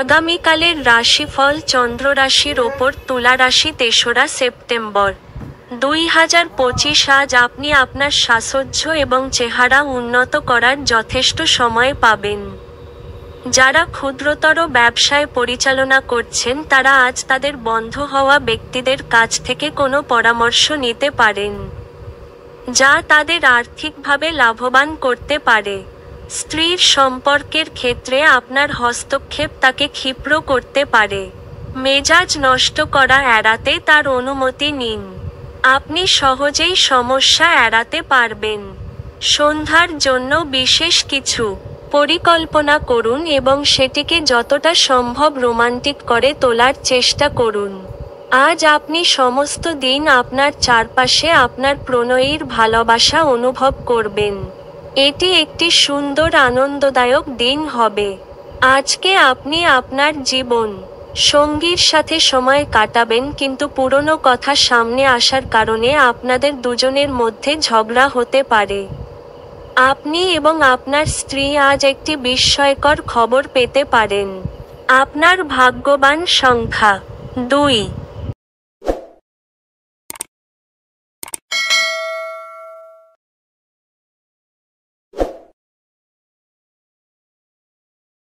আগামীকালের রাশিফল চন্দ্র রাশির ওপর তুলা রাশি ৩রা সেপ্টেম্বর ২০২৫। আজ আপনি আপনার সাজসজ্জা এবং চেহারা উন্নত করার যথেষ্ট সময় পাবেন। যারা ক্ষুদ্রতর ব্যবসায় পরিচালনা করছেন তারা আজ তাদের বন্ধ হওয়া ব্যক্তিদের কাছ থেকে কোনো পরামর্শ নিতে পারেন, যা তাদের আর্থিকভাবে লাভবান করতে পারে। স্ত্রীর সম্পর্কের ক্ষেত্রে আপনার হস্তক্ষেপ তাকে ক্ষিপ্র করতে পারে। মেজাজ নষ্ট করা এড়াতে তার অনুমতি নিন। আপনি সহজেই সমস্যা এড়াতে পারবেন। সন্ধ্যার জন্য বিশেষ কিছু পরিকল্পনা করুন এবং সেটিকে যতটা সম্ভব রোমান্টিক করে তোলার চেষ্টা করুন। আজ আপনি সমস্ত দিন আপনার চারপাশে আপনার প্রণয়ীর ভালোবাসা অনুভব করবেন। এটি একটি সুন্দর আনন্দদায়ক দিন হবে। আজকে আপনি আপনার জীবন সঙ্গীর সাথে সময় কাটাবেন, কিন্তু পুরনো কথা সামনে আসার কারণে আপনাদের দুজনের মধ্যে ঝগড়া হতে পারে। আপনি এবং আপনার স্ত্রী আজ একটি বিস্ময়কর খবর পেতে পারেন। আপনার ভাগ্যবান সংখ্যা 2।